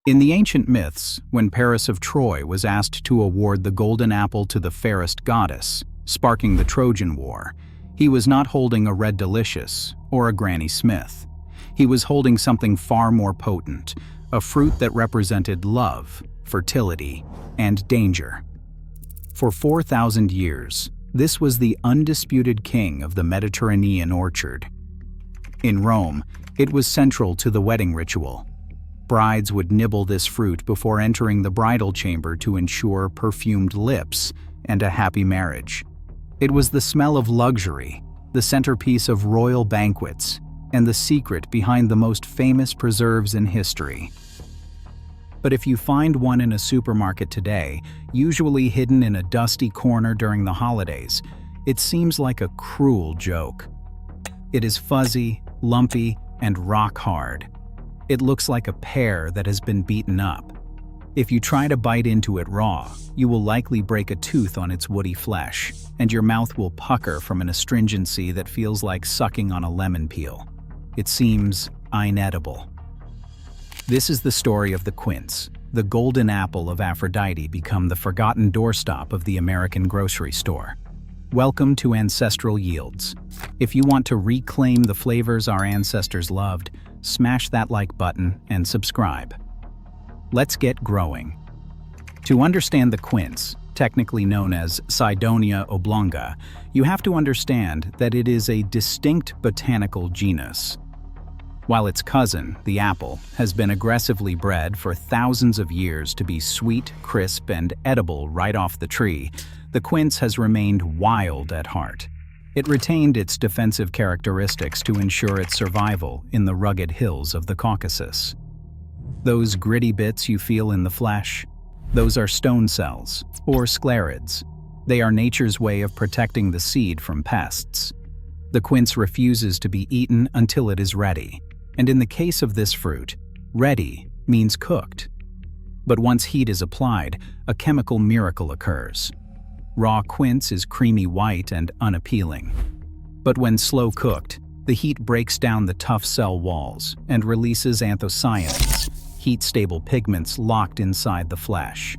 In the ancient myths, when Paris of Troy was asked to award the golden apple to the fairest goddess, sparking the Trojan War, he was not holding a Red Delicious or a Granny Smith. He was holding something far more potent, a fruit that represented love, fertility, and danger. For 4,000 years, this was the undisputed king of the Mediterranean orchard. In Rome, it was central to the wedding ritual. Brides would nibble this fruit before entering the bridal chamber to ensure perfumed lips and a happy marriage. It was the smell of luxury, the centerpiece of royal banquets, and the secret behind the most famous preserves in history. But if you find one in a supermarket today, usually hidden in a dusty corner during the holidays, it seems like a cruel joke. It is fuzzy, lumpy, and rock hard. It looks like a pear that has been beaten up. If you try to bite into it raw, you will likely break a tooth on its woody flesh, and your mouth will pucker from an astringency that feels like sucking on a lemon peel. It seems inedible. This is the story of the quince, the golden apple of Aphrodite become the forgotten doorstop of the American grocery store. Welcome to Ancestral Yields. If you want to reclaim the flavors our ancestors loved, smash that like button and subscribe. Let's get growing. To understand the quince, technically known as Cydonia oblonga, you have to understand that it is a distinct botanical genus. While its cousin, the apple, has been aggressively bred for thousands of years to be sweet, crisp, and edible right off the tree, the quince has remained wild at heart. It retained its defensive characteristics to ensure its survival in the rugged hills of the Caucasus. Those gritty bits you feel in the flesh, those are stone cells, or sclereids. They are nature's way of protecting the seed from pests. The quince refuses to be eaten until it is ready, and in the case of this fruit, ready means cooked. But once heat is applied, a chemical miracle occurs. Raw quince is creamy white and unappealing. But when slow cooked, the heat breaks down the tough cell walls and releases anthocyanins, heat-stable pigments locked inside the flesh.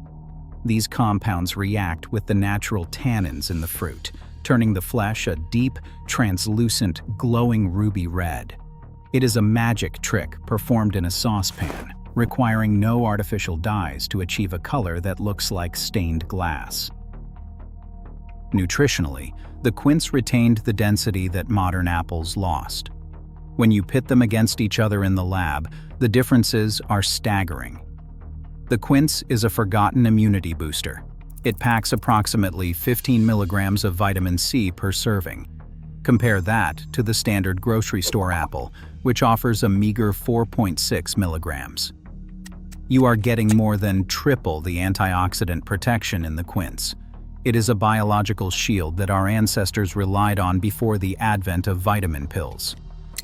These compounds react with the natural tannins in the fruit, turning the flesh a deep, translucent, glowing ruby red. It is a magic trick performed in a saucepan, requiring no artificial dyes to achieve a color that looks like stained glass. Nutritionally, the quince retained the density that modern apples lost. When you pit them against each other in the lab, the differences are staggering. The quince is a forgotten immunity booster. It packs approximately 15 milligrams of vitamin C per serving. Compare that to the standard grocery store apple, which offers a meager 4.6 milligrams. You are getting more than triple the antioxidant protection in the quince. It is a biological shield that our ancestors relied on before the advent of vitamin pills.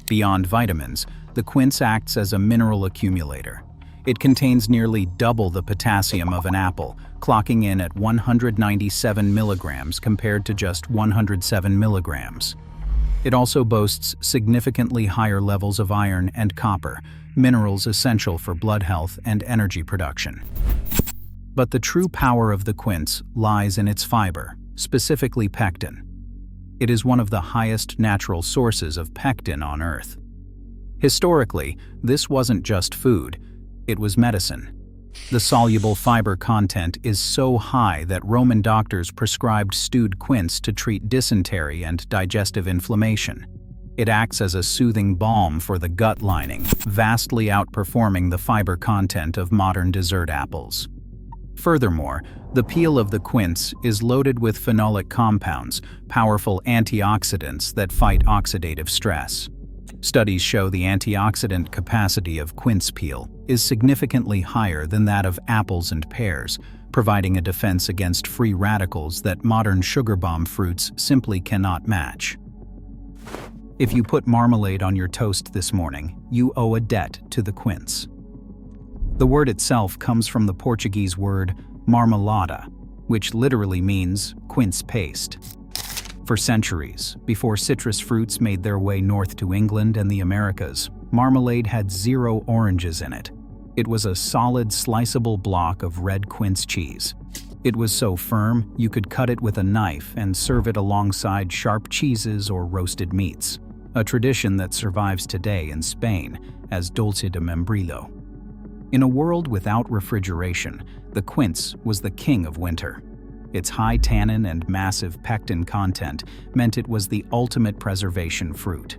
Beyond vitamins, the quince acts as a mineral accumulator. It contains nearly double the potassium of an apple, clocking in at 197 milligrams compared to just 107 milligrams. It also boasts significantly higher levels of iron and copper, minerals essential for blood health and energy production. But the true power of the quince lies in its fiber, specifically pectin. It is one of the highest natural sources of pectin on Earth. Historically, this wasn't just food, it was medicine. The soluble fiber content is so high that Roman doctors prescribed stewed quince to treat dysentery and digestive inflammation. It acts as a soothing balm for the gut lining, vastly outperforming the fiber content of modern dessert apples. Furthermore, the peel of the quince is loaded with phenolic compounds, powerful antioxidants that fight oxidative stress. Studies show the antioxidant capacity of quince peel is significantly higher than that of apples and pears, providing a defense against free radicals that modern sugar bomb fruits simply cannot match. If you put marmalade on your toast this morning, you owe a debt to the quince. The word itself comes from the Portuguese word marmelada, which literally means quince paste. For centuries, before citrus fruits made their way north to England and the Americas, marmalade had 0 oranges in it. It was a solid, sliceable block of red quince cheese. It was so firm, you could cut it with a knife and serve it alongside sharp cheeses or roasted meats, a tradition that survives today in Spain as dulce de membrillo. In a world without refrigeration, the quince was the king of winter. Its high tannin and massive pectin content meant it was the ultimate preservation fruit.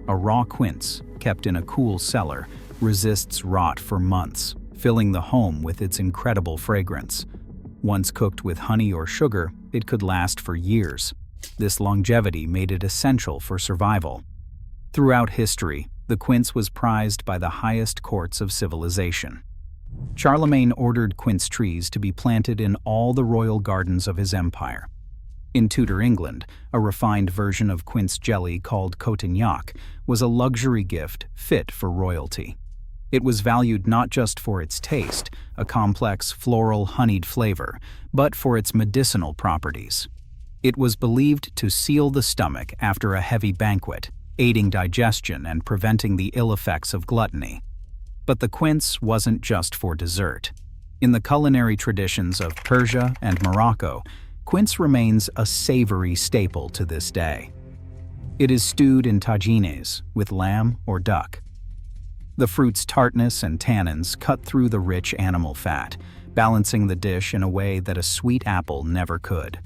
A raw quince, kept in a cool cellar, resists rot for months, filling the home with its incredible fragrance. Once cooked with honey or sugar, it could last for years. This longevity made it essential for survival. Throughout history, the quince was prized by the highest courts of civilization. Charlemagne ordered quince trees to be planted in all the royal gardens of his empire. In Tudor England, a refined version of quince jelly called cotignac was a luxury gift fit for royalty. It was valued not just for its taste, a complex floral honeyed flavor, but for its medicinal properties. It was believed to seal the stomach after a heavy banquet, aiding digestion and preventing the ill effects of gluttony. But the quince wasn't just for dessert. In the culinary traditions of Persia and Morocco, quince remains a savory staple to this day. It is stewed in tagines with lamb or duck. The fruit's tartness and tannins cut through the rich animal fat, balancing the dish in a way that a sweet apple never could.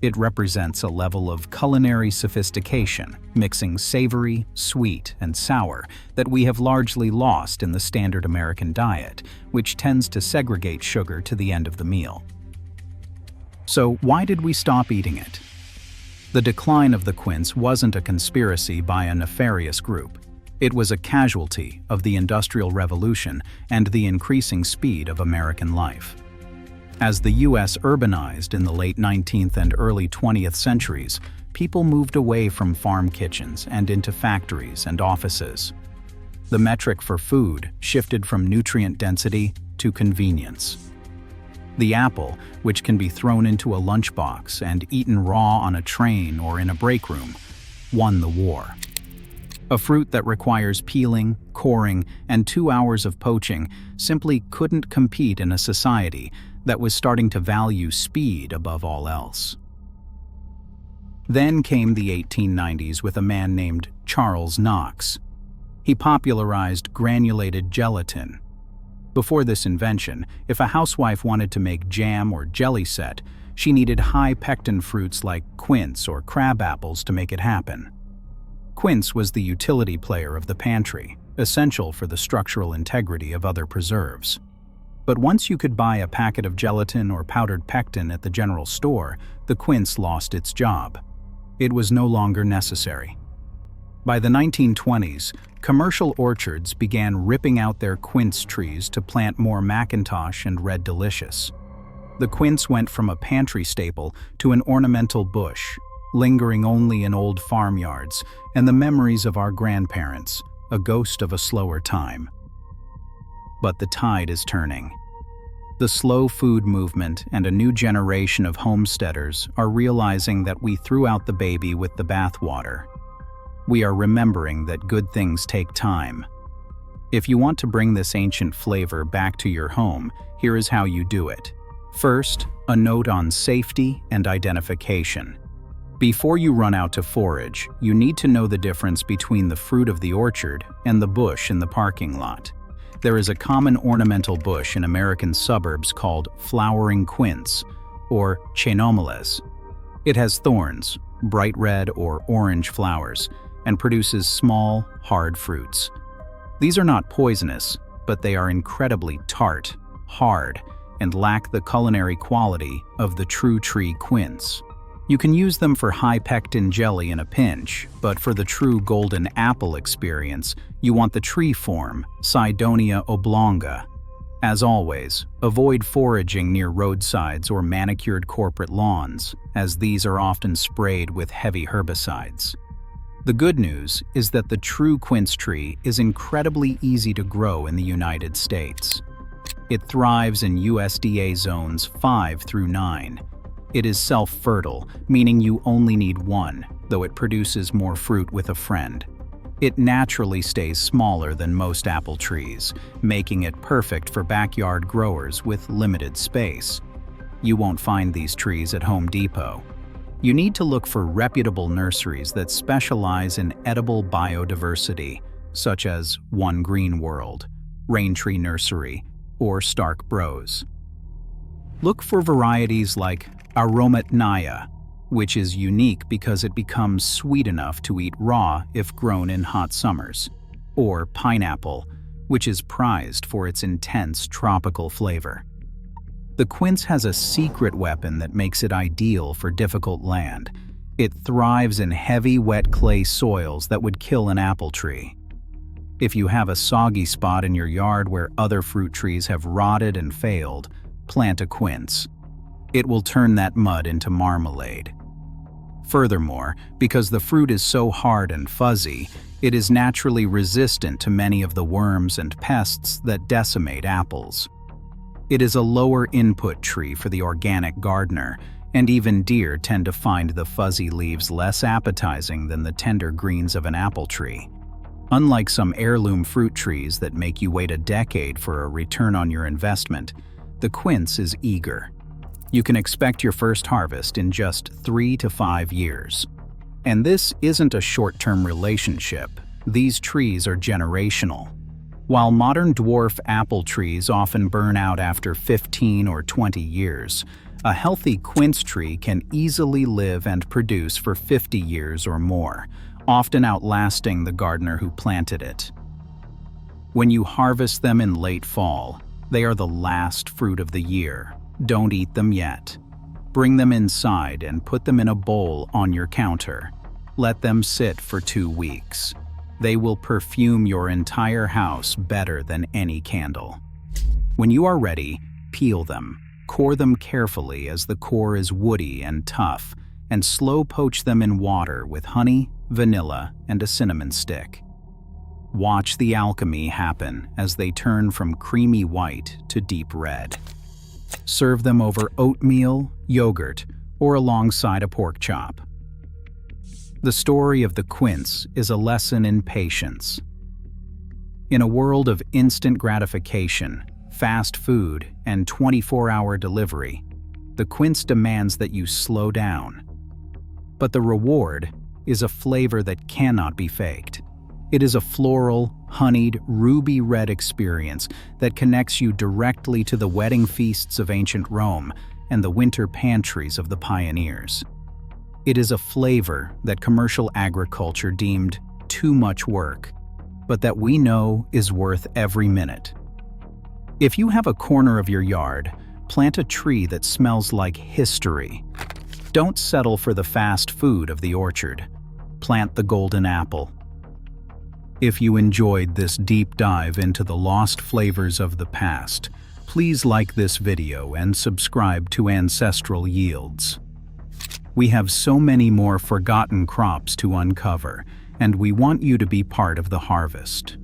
It represents a level of culinary sophistication, mixing savory, sweet, and sour that we have largely lost in the standard American diet, which tends to segregate sugar to the end of the meal. So why did we stop eating it? The decline of the quince wasn't a conspiracy by a nefarious group. It was a casualty of the Industrial Revolution and the increasing speed of American life. As the U.S. urbanized in the late 19th and early 20th centuries, people moved away from farm kitchens and into factories and offices. The metric for food shifted from nutrient density to convenience. The apple, which can be thrown into a lunchbox and eaten raw on a train or in a break room, won the war. A fruit that requires peeling, coring, and 2 hours of poaching simply couldn't compete in a society that was starting to value speed above all else. Then came the 1890s with a man named Charles Knox. He popularized granulated gelatin. Before this invention, if a housewife wanted to make jam or jelly set, she needed high pectin fruits like quince or crab apples to make it happen. Quince was the utility player of the pantry, essential for the structural integrity of other preserves. But once you could buy a packet of gelatin or powdered pectin at the general store, the quince lost its job. It was no longer necessary. By the 1920s, commercial orchards began ripping out their quince trees to plant more Macintosh and Red Delicious. The quince went from a pantry staple to an ornamental bush, lingering only in old farmyards and the memories of our grandparents, a ghost of a slower time. But the tide is turning. The slow food movement and a new generation of homesteaders are realizing that we threw out the baby with the bathwater. We are remembering that good things take time. If you want to bring this ancient flavor back to your home, here is how you do it. First, a note on safety and identification. Before you run out to forage, you need to know the difference between the fruit of the orchard and the bush in the parking lot. There is a common ornamental bush in American suburbs called flowering quince, or chenomales. It has thorns, bright red or orange flowers, and produces small, hard fruits. These are not poisonous, but they are incredibly tart, hard, and lack the culinary quality of the true tree quince. You can use them for high pectin jelly in a pinch, but for the true golden apple experience, you want the tree form, Cydonia oblonga. As always, avoid foraging near roadsides or manicured corporate lawns, as these are often sprayed with heavy herbicides. The good news is that the true quince tree is incredibly easy to grow in the United States. It thrives in USDA zones 5 through 9. It is self-fertile, meaning you only need one, though it produces more fruit with a friend. It naturally stays smaller than most apple trees, making it perfect for backyard growers with limited space. You won't find these trees at Home Depot. You need to look for reputable nurseries that specialize in edible biodiversity, such as One Green World, Raintree Nursery, or Stark Bros. Look for varieties like Aromatnaya, which is unique because it becomes sweet enough to eat raw if grown in hot summers, or Pineapple, which is prized for its intense tropical flavor. The quince has a secret weapon that makes it ideal for difficult land. It thrives in heavy, wet clay soils that would kill an apple tree. If you have a soggy spot in your yard where other fruit trees have rotted and failed, plant a quince. It will turn that mud into marmalade. Furthermore, because the fruit is so hard and fuzzy, it is naturally resistant to many of the worms and pests that decimate apples. It is a lower input tree for the organic gardener, and even deer tend to find the fuzzy leaves less appetizing than the tender greens of an apple tree. Unlike some heirloom fruit trees that make you wait a decade for a return on your investment, the quince is eager. You can expect your first harvest in just 3 to 5 years. And this isn't a short-term relationship. These trees are generational. While modern dwarf apple trees often burn out after 15 or 20 years, a healthy quince tree can easily live and produce for 50 years or more, often outlasting the gardener who planted it. When you harvest them in late fall, they are the last fruit of the year. Don't eat them yet. Bring them inside and put them in a bowl on your counter. Let them sit for 2 weeks. They will perfume your entire house better than any candle. When you are ready, peel them. Core them carefully as the core is woody and tough, and slow poach them in water with honey, vanilla, and a cinnamon stick. Watch the alchemy happen as they turn from creamy white to deep red. Serve them over oatmeal, yogurt, or alongside a pork chop. The story of the quince is a lesson in patience. In a world of instant gratification, fast food, and 24-hour delivery, the quince demands that you slow down. But the reward is a flavor that cannot be faked. It is a floral, honeyed, ruby red experience that connects you directly to the wedding feasts of ancient Rome and the winter pantries of the pioneers. It is a flavor that commercial agriculture deemed too much work, but that we know is worth every minute. If you have a corner of your yard, plant a tree that smells like history. Don't settle for the fast food of the orchard. Plant the golden apple. If you enjoyed this deep dive into the lost flavors of the past, please like this video and subscribe to Ancestral Yields. We have so many more forgotten crops to uncover, and we want you to be part of the harvest.